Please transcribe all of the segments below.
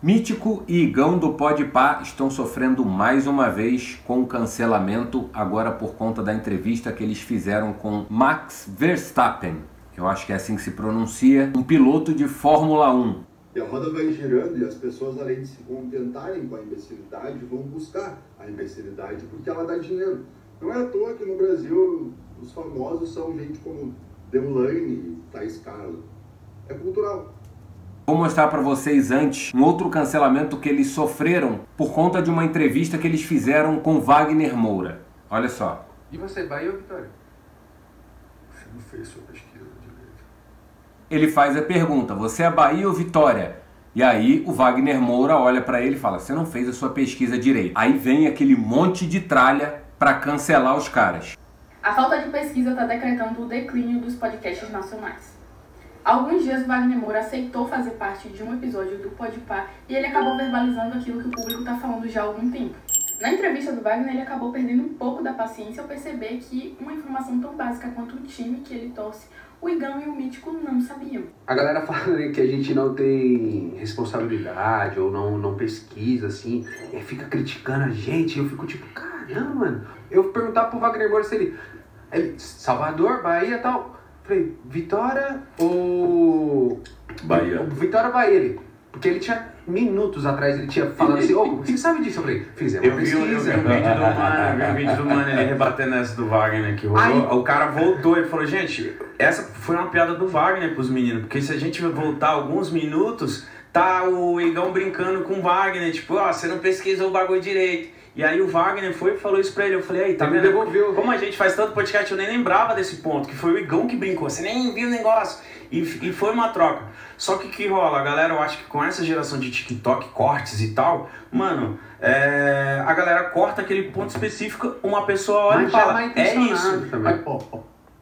Mítico e Igão do Podpah estão sofrendo mais uma vez com cancelamento, agora por conta da entrevista que eles fizeram com Max Verstappen. Eu acho que é assim que se pronuncia, um piloto de Fórmula 1. E a roda vai girando e as pessoas, além de se contentarem com a imbecilidade, vão buscar a imbecilidade porque ela dá dinheiro. Não é à toa que no Brasil os famosos são gente como Deulane, Thaís Carla. É cultural. Vou mostrar para vocês antes um outro cancelamento que eles sofreram por conta de uma entrevista que eles fizeram com Wagner Moura. Olha só. E você, Bahia ou Vitória? Você não fez sua pesquisa direito. Ele faz a pergunta, você é Bahia ou Vitória? E aí o Wagner Moura olha para ele e fala, você não fez a sua pesquisa direito. Aí vem aquele monte de tralha para cancelar os caras. A falta de pesquisa está decretando o declínio dos podcasts nacionais. Há alguns dias, Wagner Moura aceitou fazer parte de um episódio do Podpah e ele acabou verbalizando aquilo que o público está falando já há algum tempo. Na entrevista do Wagner, ele acabou perdendo um pouco da paciência ao perceber que uma informação tão básica quanto o time que ele torce, o Igão e o Mítico não sabiam. A galera fala, né, que a gente não tem responsabilidade ou não pesquisa, assim, e fica criticando a gente, e eu fico tipo, caramba, mano. Eu perguntar pro Wagner Moura se ele Salvador, Bahia e tal. Falei, Vitória ou... Bahia. Vitória ou Bahia, ele. Porque ele tinha minutos atrás, ele tinha falado assim, ô, você sabe disso? Eu falei, fizemos uma pesquisa. Eu vi um vídeo do Mano, ele rebatendo essa do Wagner que rolou. Aí, o cara voltou e falou, gente, essa foi uma piada do Wagner pros meninos, porque se a gente voltar alguns minutos, tá o Igão brincando com o Wagner, tipo, ó, você não pesquisou o bagulho direito. E aí o Wagner foi e falou isso pra ele, eu falei, aí, tá vendo? Devolveu. Como a gente faz tanto podcast, eu nem lembrava desse ponto, que foi o Igão que brincou, você nem viu o negócio. E foi uma troca. Só que rola, galera, eu acho que com essa geração de TikTok, cortes e tal, mano, a galera corta aquele ponto específico, uma pessoa olha e fala, é isso.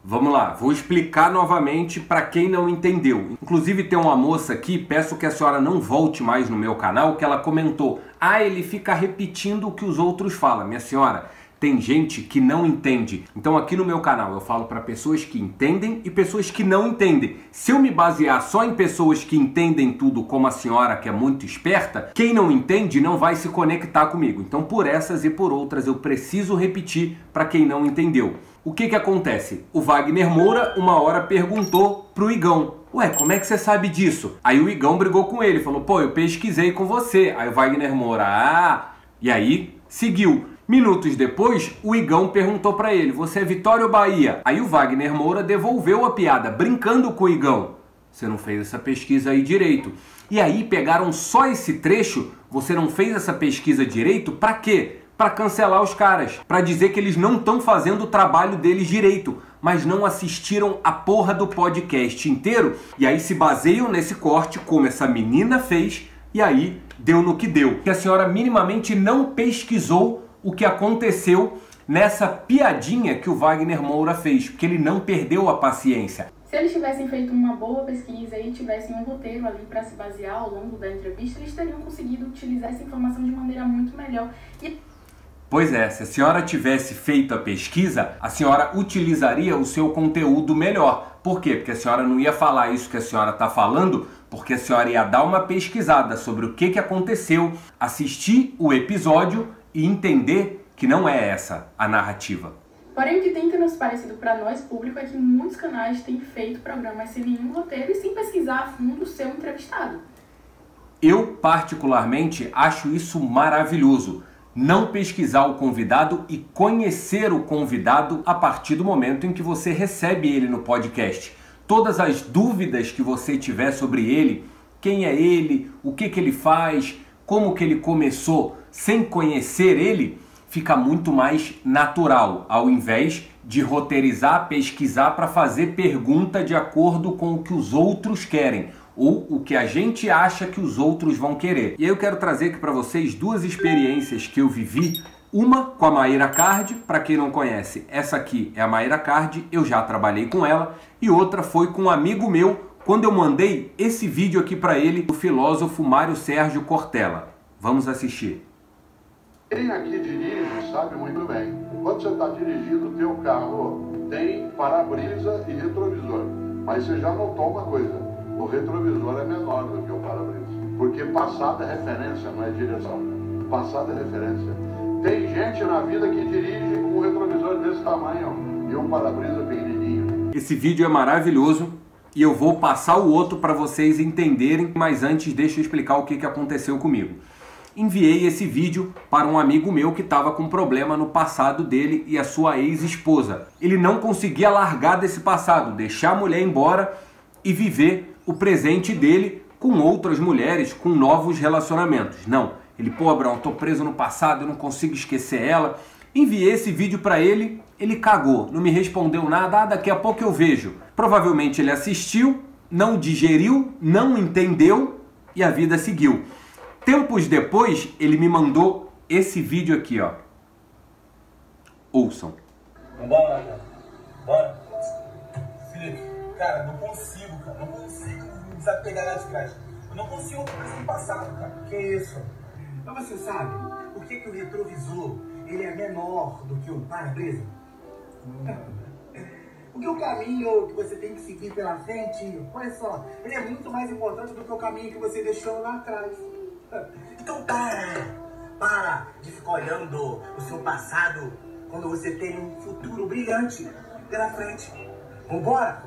Vamos lá, vou explicar novamente para quem não entendeu. Inclusive tem uma moça aqui, peço que a senhora não volte mais no meu canal, que ela comentou, ele fica repetindo o que os outros falam. Minha senhora, tem gente que não entende. Então aqui no meu canal eu falo para pessoas que entendem e pessoas que não entendem. Se eu me basear só em pessoas que entendem tudo como a senhora que é muito esperta, quem não entende não vai se conectar comigo. Então por essas e por outras eu preciso repetir para quem não entendeu. O que acontece? O Wagner Moura uma hora perguntou pro Igão, ué, como é que você sabe disso? Aí o Igão brigou com ele, falou, pô, eu pesquisei com você. Aí o Wagner Moura, e aí seguiu. Minutos depois, o Igão perguntou pra ele, você é Vitória ou Bahia? Aí o Wagner Moura devolveu a piada, brincando com o Igão. Você não fez essa pesquisa aí direito. E aí pegaram só esse trecho, você não fez essa pesquisa direito, pra quê? Para cancelar os caras, para dizer que eles não estão fazendo o trabalho deles direito, mas não assistiram a porra do podcast inteiro, e aí se baseiam nesse corte, como essa menina fez, e aí deu no que deu. Que a senhora minimamente não pesquisou o que aconteceu nessa piadinha que o Wagner Moura fez, porque ele não perdeu a paciência. Se eles tivessem feito uma boa pesquisa e tivessem um roteiro ali para se basear ao longo da entrevista, eles teriam conseguido utilizar essa informação de maneira muito melhor. Pois é, se a senhora tivesse feito a pesquisa, a senhora utilizaria o seu conteúdo melhor. Por quê? Porque a senhora não ia falar isso que a senhora está falando, porque a senhora ia dar uma pesquisada sobre o que aconteceu, assistir o episódio e entender que não é essa a narrativa. Porém, o que tem transparecido para nós, público, é que muitos canais têm feito programas sem nenhum roteiro e sem pesquisar a fundo o seu entrevistado. Eu, particularmente, acho isso maravilhoso. Não pesquisar o convidado e conhecer o convidado a partir do momento em que você recebe ele no podcast. Todas as dúvidas que você tiver sobre ele, quem é ele, o que ele faz, como que ele começou, sem conhecer ele, fica muito mais natural, ao invés de roteirizar, pesquisar para fazer pergunta de acordo com o que os outros querem, ou o que a gente acha que os outros vão querer. E aí eu quero trazer aqui para vocês duas experiências que eu vivi. Uma com a Mayra Card, para quem não conhece, essa aqui é a Mayra Card, eu já trabalhei com ela. E outra foi com um amigo meu, quando eu mandei esse vídeo aqui para ele, do filósofo Mário Sérgio Cortella. Vamos assistir. Quem aqui dirige sabe muito bem. Quando você está dirigindo, o teu carro tem para-brisa e retrovisor. Mas você já notou uma coisa. O retrovisor é menor do que o para-brisa. Porque passado é referência, não é direção. Passado é referência. Tem gente na vida que dirige com um retrovisor desse tamanho e um para-brisa pequenininho. Esse vídeo é maravilhoso e eu vou passar o outro para vocês entenderem, mas antes deixa eu explicar o que aconteceu comigo. Enviei esse vídeo para um amigo meu que estava com problema no passado dele e a sua ex-esposa. Ele não conseguia largar desse passado, deixar a mulher embora e viver o presente dele com outras mulheres, com novos relacionamentos. Não, ele, pô, Abraão, tô preso no passado, eu não consigo esquecer ela. Enviei esse vídeo para ele, ele cagou, não me respondeu nada, daqui a pouco eu vejo. Provavelmente ele assistiu, não digeriu, não entendeu e a vida seguiu. Tempos depois, ele me mandou esse vídeo aqui, ó. Ouçam. Vambora, cara. Bora. Felipe, cara, não consigo me desapegar lá de trás. Eu não consigo ficar sem passado, cara. Que isso? Mas você sabe por que o retrovisor ele é menor do que o para-brisa? Porque o caminho que você tem que seguir pela frente, olha só, ele é muito mais importante do que o caminho que você deixou lá atrás. Então para de ficar olhando o seu passado quando você tem um futuro brilhante pela frente. Vambora?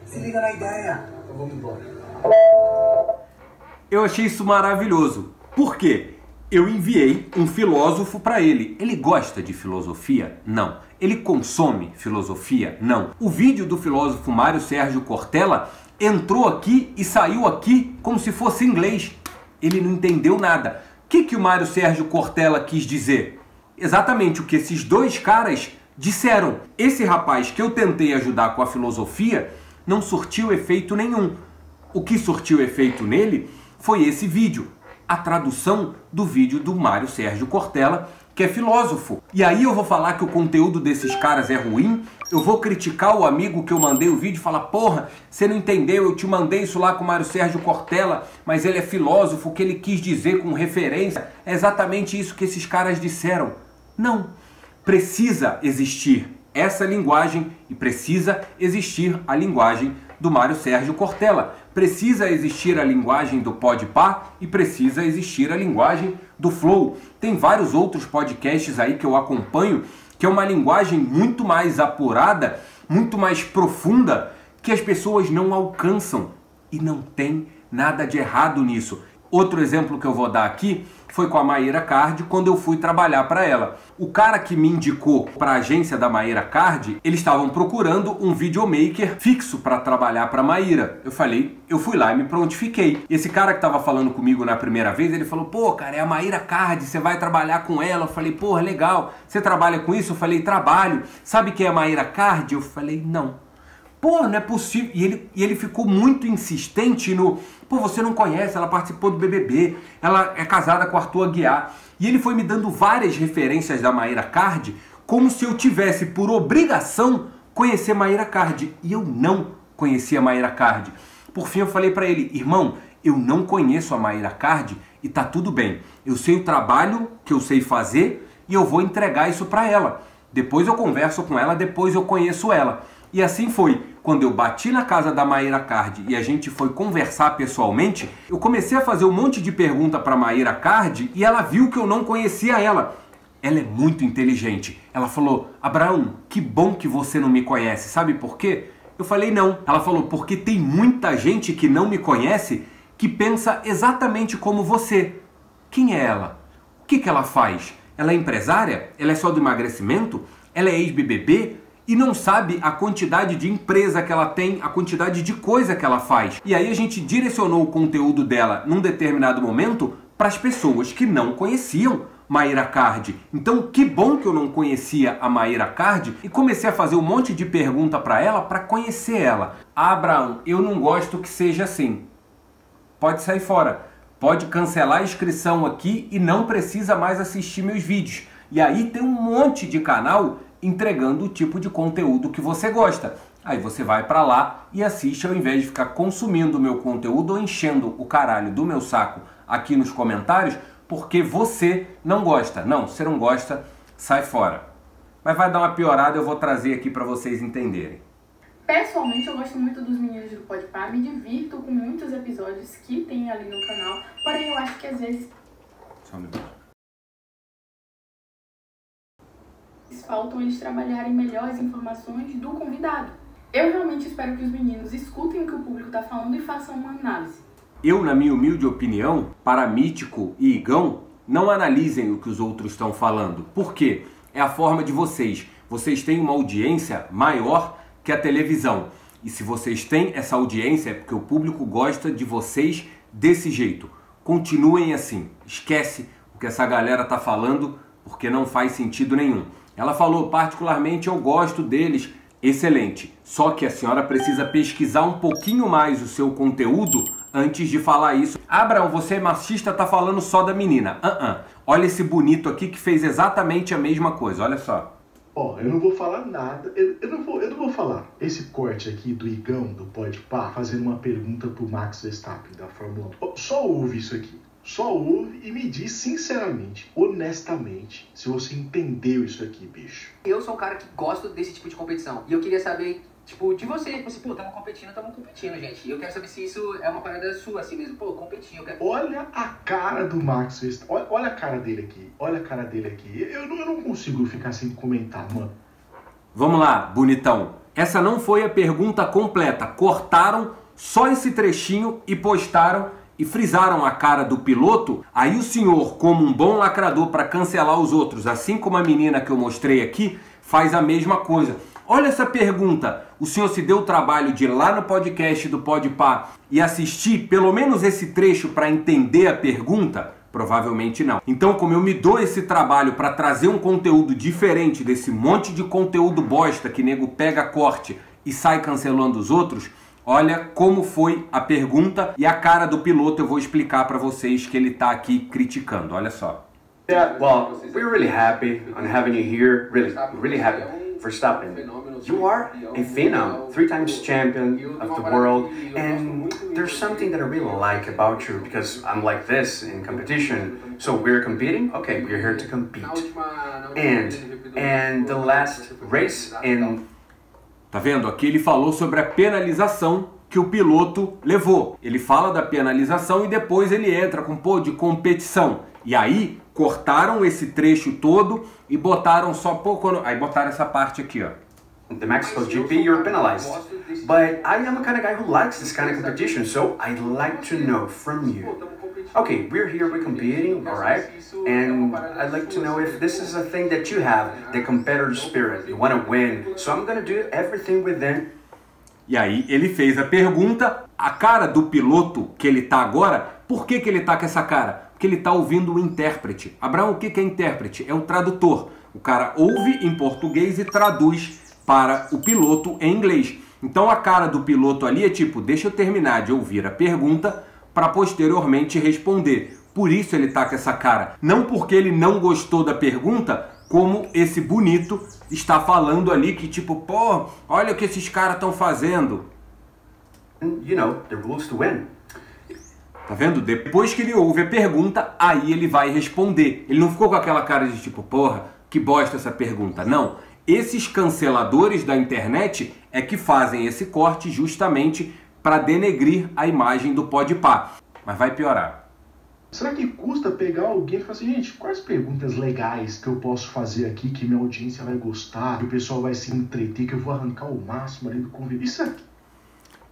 Se liga na ideia. Então vamos embora. Eu achei isso maravilhoso. Por quê? Eu enviei um filósofo para ele. Ele gosta de filosofia? Não. Ele consome filosofia? Não. O vídeo do filósofo Mário Sérgio Cortella entrou aqui e saiu aqui como se fosse inglês. Ele não entendeu nada. O que o Mário Sérgio Cortella quis dizer? Exatamente o que esses dois caras disseram. Esse rapaz que eu tentei ajudar com a filosofia não surtiu efeito nenhum. O que surtiu efeito nele foi esse vídeo. A tradução do vídeo do Mário Sérgio Cortella, que é filósofo. E aí eu vou falar que o conteúdo desses caras é ruim, eu vou criticar o amigo que eu mandei o vídeo e falar, porra, você não entendeu, eu te mandei isso lá com o Mário Sérgio Cortella, mas ele é filósofo, o que ele quis dizer com referência é exatamente isso que esses caras disseram. Não, precisa existir essa linguagem e precisa existir a linguagem do Mário Sérgio Cortella. Precisa existir a linguagem do Podpah e precisa existir a linguagem do Flow. Tem vários outros podcasts aí que eu acompanho, que é uma linguagem muito mais apurada, muito mais profunda, que as pessoas não alcançam. E não tem nada de errado nisso. Outro exemplo que eu vou dar aqui foi com a Mayra Card, quando eu fui trabalhar para ela. O cara que me indicou para a agência da Mayra Card, eles estavam procurando um videomaker fixo para trabalhar para a Mayra. Eu fui lá e me prontifiquei. Esse cara que estava falando comigo na primeira vez, ele falou, pô, cara, é a Mayra Card, você vai trabalhar com ela. Eu falei, porra, legal. Você trabalha com isso? Eu falei, trabalho. Sabe quem é a Mayra Card? Eu falei, não. Pô, não é possível. E ele ficou muito insistente no... Pô, você não conhece, ela participou do BBB, ela é casada com Arthur Aguiar. E ele foi me dando várias referências da Mayra Card, como se eu tivesse, por obrigação, conhecer Mayra Card. E eu não conhecia Mayra Card. Por fim, eu falei pra ele, irmão, eu não conheço a Mayra Card e tá tudo bem. Eu sei o trabalho que eu sei fazer e eu vou entregar isso pra ela. Depois eu converso com ela, depois eu conheço ela. E assim foi. Quando eu bati na casa da Mayra Card e a gente foi conversar pessoalmente, eu comecei a fazer um monte de pergunta para a Mayra Card e ela viu que eu não conhecia ela. Ela é muito inteligente. Ela falou, Abraão, que bom que você não me conhece. Sabe por quê? Eu falei, não. Ela falou, porque tem muita gente que não me conhece que pensa exatamente como você. Quem é ela? O que ela faz? Ela é empresária? Ela é só do emagrecimento? Ela é ex-BBB? E não sabe a quantidade de empresa que ela tem, a quantidade de coisa que ela faz. E aí a gente direcionou o conteúdo dela num determinado momento para as pessoas que não conheciam Mayra Card. Então, que bom que eu não conhecia a Mayra Card e comecei a fazer um monte de pergunta para ela para conhecer ela. Ah, Abraão, eu não gosto que seja assim. Pode sair fora. Pode cancelar a inscrição aqui e não precisa mais assistir meus vídeos. E aí tem um monte de canal entregando o tipo de conteúdo que você gosta. Aí você vai pra lá e assiste ao invés de ficar consumindo o meu conteúdo ou enchendo o caralho do meu saco aqui nos comentários porque você não gosta. Não, você não gosta, sai fora. Mas vai dar uma piorada, eu vou trazer aqui pra vocês entenderem. Pessoalmente, eu gosto muito dos meninos do Podpah, me divirto com muitos episódios que tem ali no canal, porém eu acho que às vezes faltam eles trabalharem melhor as informações do convidado. Eu realmente espero que os meninos escutem o que o público está falando e façam uma análise. Eu, na minha humilde opinião, para Mítico e Igão, não analisem o que os outros estão falando. Por quê? É a forma de vocês. Vocês têm uma audiência maior que a televisão. E se vocês têm essa audiência é porque o público gosta de vocês desse jeito. Continuem assim. Esquece o que essa galera tá falando, porque não faz sentido nenhum. Ela falou, particularmente eu gosto deles. Excelente. Só que a senhora precisa pesquisar um pouquinho mais o seu conteúdo antes de falar isso. Abraão, você é machista, tá falando só da menina. Olha esse bonito aqui que fez exatamente a mesma coisa. Olha só. Ó, eu não vou falar nada, eu não vou falar. Esse corte aqui do Igão, do Podpah, fazendo uma pergunta pro Max Verstappen, da Fórmula 1. Só ouve isso aqui. Só ouve e me diz sinceramente, honestamente, se você entendeu isso aqui, bicho. Eu sou um cara que gosto desse tipo de competição. E eu queria saber, tipo, de você. Você, pô, tamo competindo, gente. E eu quero saber se isso é uma parada sua, assim mesmo. Pô, competir, eu quero... Olha a cara do Max Verstappen. Olha a cara dele aqui. Olha a cara dele aqui. Eu não consigo ficar sem comentar, mano. Vamos lá, bonitão. Essa não foi a pergunta completa. Cortaram só esse trechinho e postaram e frisaram a cara do piloto. Aí o senhor, como um bom lacrador para cancelar os outros, assim como a menina que eu mostrei aqui, faz a mesma coisa. Olha essa pergunta. O senhor se deu o trabalho de ir lá no podcast do Podpah e assistir pelo menos esse trecho para entender a pergunta? Provavelmente não. Então, como eu me dou esse trabalho para trazer um conteúdo diferente desse monte de conteúdo bosta que nego pega corte e sai cancelando os outros, olha como foi a pergunta e a cara do piloto eu vou explicar para vocês que ele tá aqui criticando. Olha só. Yeah, well, we're really happy on having you here. Really happy. Verstappen, you are a phenom, 3 times champion of the world, and there's something that I really like about you, because I'm like this in competition. So we're competing? Okay, we're here to compete. And the last race in... Tá vendo? Aqui ele falou sobre a penalização que o piloto levou. Ele fala da penalização e depois ele entra com pô de competição. E aí cortaram esse trecho todo e botaram só pouco. Aí botaram essa parte aqui, ó. The Mexico GP, you're penalized. But I am a kind of guy who likes this kind of competition, so I'd like to know from you. Okay, we're here, we're competing, alright? And I'd like to know if this is a thing that you have, the competitor spirit, you want to win. So I'm gonna do everything within. E aí ele fez a pergunta, a cara do piloto que ele tá agora, por que ele tá com essa cara? Porque ele tá ouvindo o intérprete. Abraão, o que é intérprete? É o tradutor. O cara ouve em português e traduz para o piloto em inglês. Então a cara do piloto ali é tipo, deixa eu terminar de ouvir a pergunta para posteriormente responder. Por isso ele tá com essa cara. Não porque ele não gostou da pergunta, como esse bonito está falando ali que tipo, pô, olha o que esses caras estão fazendo. You know, the rules to win. Tá vendo? Depois que ele ouve a pergunta, aí ele vai responder. Ele não ficou com aquela cara de tipo, porra, que bosta essa pergunta. Não. Esses canceladores da internet é que fazem esse corte justamente para denegrir a imagem do Podpah. Mas vai piorar. Será que custa pegar alguém e falar assim, gente, quais perguntas legais que eu posso fazer aqui que minha audiência vai gostar, que o pessoal vai se entreter, que eu vou arrancar o máximo ali do convívio? Isso aqui.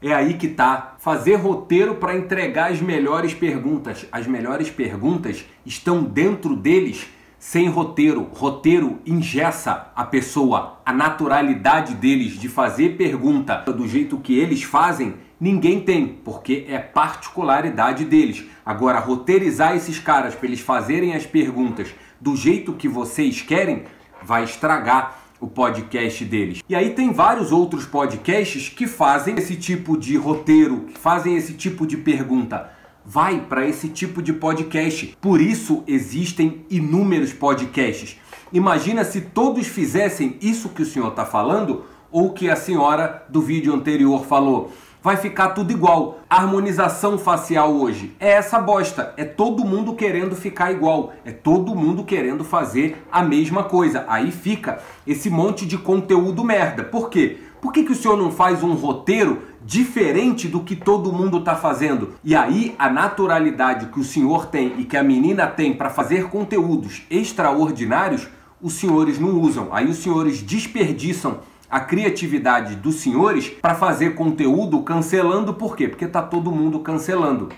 É aí que tá. Fazer roteiro para entregar as melhores perguntas. As melhores perguntas estão dentro deles sem roteiro. Roteiro engessa a pessoa. A naturalidade deles de fazer pergunta do jeito que eles fazem, ninguém tem, porque é particularidade deles. Agora, roteirizar esses caras para eles fazerem as perguntas do jeito que vocês querem, vai estragar o podcast deles. E aí tem vários outros podcasts que fazem esse tipo de roteiro, que fazem esse tipo de pergunta. Vai para esse tipo de podcast. Por isso existem inúmeros podcasts. Imagina se todos fizessem isso que o senhor está falando ou que a senhora do vídeo anterior falou. Vai ficar tudo igual. A harmonização facial hoje é essa bosta. É todo mundo querendo ficar igual. É todo mundo querendo fazer a mesma coisa. Aí fica esse monte de conteúdo merda. Por quê? Por que o senhor não faz um roteiro diferente do que todo mundo está fazendo? E aí a naturalidade que o senhor tem e que a menina tem para fazer conteúdos extraordinários, os senhores não usam. Aí os senhores desperdiçam a criatividade dos senhores para fazer conteúdo cancelando. Por quê? Porque tá todo mundo cancelando.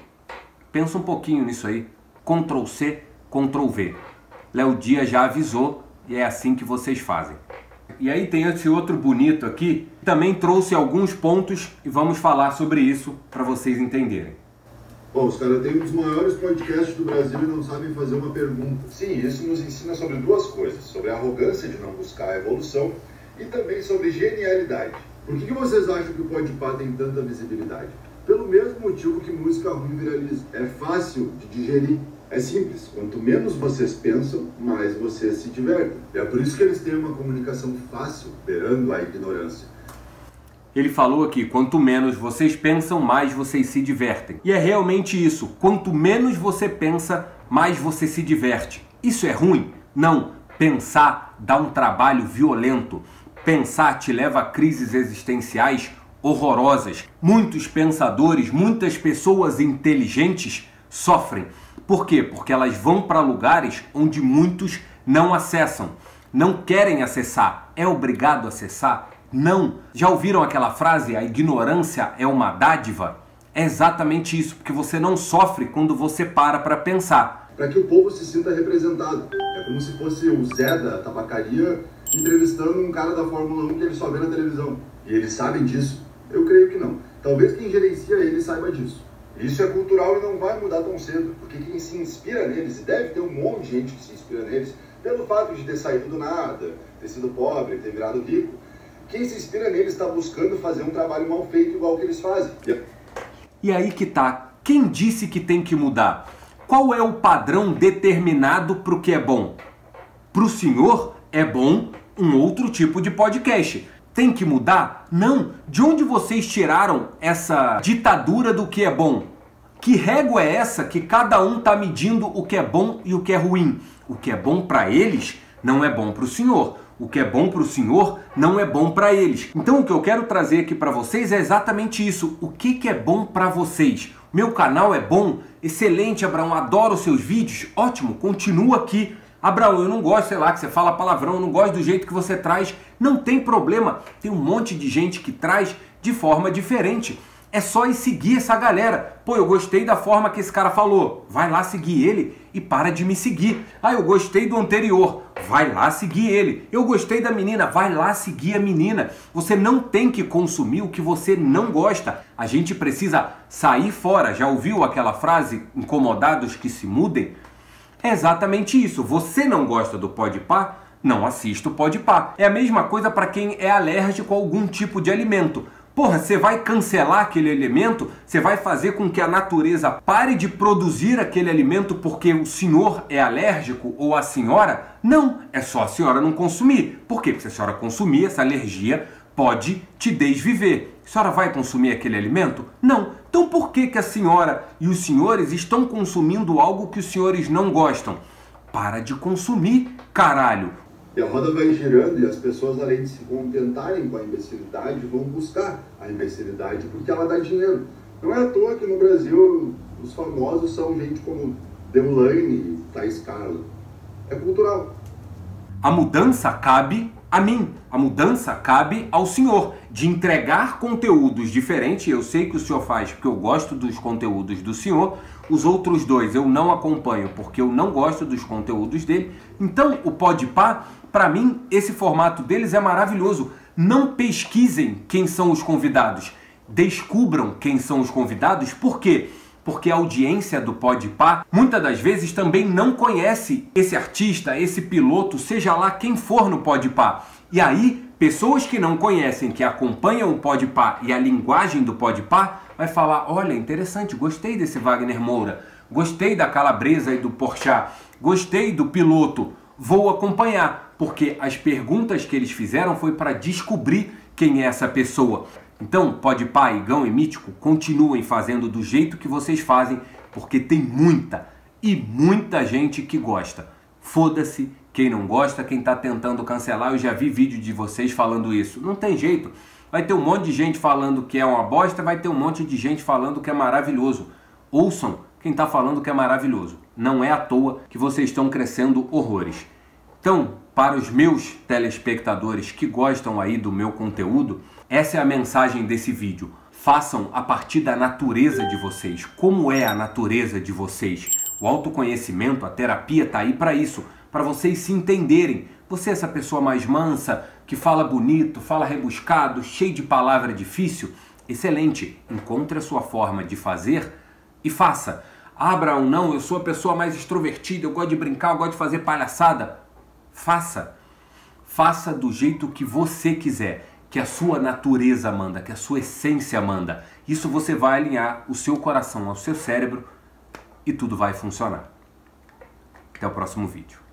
Pensa um pouquinho nisso aí. Ctrl C, Ctrl V. Léo Dias já avisou e é assim que vocês fazem. E aí tem esse outro bonito aqui, também trouxe alguns pontos e vamos falar sobre isso para vocês entenderem. Bom, os caras têm um dos maiores podcasts do Brasil e não sabem fazer uma pergunta. Sim, isso nos ensina sobre duas coisas, sobre a arrogância de não buscar a evolução e também sobre genialidade. Por que vocês acham que o Podpah tem tanta visibilidade? Pelo mesmo motivo que música ruim viraliza. É fácil de digerir. É simples, quanto menos vocês pensam, mais vocês se divertem. É por isso que eles têm uma comunicação fácil, beirando a ignorância. Ele falou aqui, quanto menos vocês pensam, mais vocês se divertem. E é realmente isso, quanto menos você pensa, mais você se diverte. Isso é ruim? Não. Pensar dá um trabalho violento. Pensar te leva a crises existenciais horrorosas. Muitos pensadores, muitas pessoas inteligentes sofrem. Por quê? Porque elas vão para lugares onde muitos não acessam, não querem acessar. É obrigado a acessar? Não. Já ouviram aquela frase, a ignorância é uma dádiva? É exatamente isso, porque você não sofre quando você para pensar. Para que o povo se sinta representado. É como se fosse o Zé da tabacaria entrevistando um cara da Fórmula 1 que ele só vê na televisão. E eles sabem disso? Eu creio que não. Talvez quem gerencia ele saiba disso. Isso é cultural e não vai mudar tão cedo, porque quem se inspira neles, e deve ter um monte de gente que se inspira neles, pelo fato de ter saído do nada, ter sido pobre, ter virado rico, quem se inspira neles está buscando fazer um trabalho mal feito igual que eles fazem. E aí que tá, quem disse que tem que mudar? Qual é o padrão determinado para o que é bom? Para o senhor é bom um outro tipo de podcast. Tem que mudar? Não. De onde vocês tiraram essa ditadura do que é bom? Que régua é essa que cada um está medindo o que é bom e o que é ruim? O que é bom para eles não é bom para o senhor. O que é bom para o senhor não é bom para eles. Então o que eu quero trazer aqui para vocês é exatamente isso. O que é bom para vocês? Meu canal é bom? Excelente, Abraão. Adoro os seus vídeos. Ótimo, continua aqui. Abraão, eu não gosto, sei lá, que você fala palavrão, eu não gosto do jeito que você traz. Não tem problema, tem um monte de gente que traz de forma diferente. É só ir seguir essa galera. Pô, eu gostei da forma que esse cara falou. Vai lá seguir ele e para de me seguir. Ah, eu gostei do anterior. Vai lá seguir ele. Eu gostei da menina. Vai lá seguir a menina. Você não tem que consumir o que você não gosta. A gente precisa sair fora. Já ouviu aquela frase, incomodados que se mudem? É exatamente isso. Você não gosta do Podpah? Não assista o Podpah. É a mesma coisa para quem é alérgico a algum tipo de alimento. Porra, você vai cancelar aquele alimento? Você vai fazer com que a natureza pare de produzir aquele alimento porque o senhor é alérgico ou a senhora? Não, é só a senhora não consumir. Por quê? Porque se a senhora consumir, essa alergia pode te desviver. A senhora vai consumir aquele alimento? Não. Então por que a senhora e os senhores estão consumindo algo que os senhores não gostam? Para de consumir, caralho! E a roda vai girando e as pessoas, além de se contentarem com a imbecilidade, vão buscar a imbecilidade porque ela dá dinheiro. Não é à toa que no Brasil os famosos são gente como Deulaine e Thaís Carla. É cultural. A mudança cabe a mim. A mudança cabe ao senhor de entregar conteúdos diferentes. Eu sei que o senhor faz porque eu gosto dos conteúdos do senhor. Os outros dois eu não acompanho porque eu não gosto dos conteúdos dele. Então o Podpah, para mim, esse formato deles é maravilhoso. Não pesquisem quem são os convidados. Descubram quem são os convidados. Por quê? Porque a audiência do Podpah muitas das vezes também não conhece esse artista, esse piloto, seja lá quem for no Podpah. E aí, pessoas que não conhecem, que acompanham o Podpah e a linguagem do Podpah, vai falar, olha, interessante, gostei desse Wagner Moura, gostei da Calabresa e do Porchat, gostei do piloto, vou acompanhar, porque as perguntas que eles fizeram foi para descobrir quem é essa pessoa. Então, Podpah, Igão e Mítico, continuem fazendo do jeito que vocês fazem, porque tem muita e muita gente que gosta. Foda-se quem não gosta, quem tá tentando cancelar. Eu já vi vídeo de vocês falando isso. Não tem jeito. Vai ter um monte de gente falando que é uma bosta, vai ter um monte de gente falando que é maravilhoso. Ouçam quem está falando que é maravilhoso. Não é à toa que vocês estão crescendo horrores. Então, para os meus telespectadores que gostam aí do meu conteúdo, essa é a mensagem desse vídeo. Façam a partir da natureza de vocês. Como é a natureza de vocês? O autoconhecimento, a terapia está aí para isso, para vocês se entenderem. Você é essa pessoa mais mansa, que fala bonito, fala rebuscado, cheio de palavra difícil? Excelente! Encontre a sua forma de fazer e faça. Abra ou não, eu sou a pessoa mais extrovertida, eu gosto de brincar, eu gosto de fazer palhaçada. Faça. Faça do jeito que você quiser, que a sua natureza manda, que a sua essência manda. Isso você vai alinhar o seu coração ao seu cérebro e tudo vai funcionar. Até o próximo vídeo.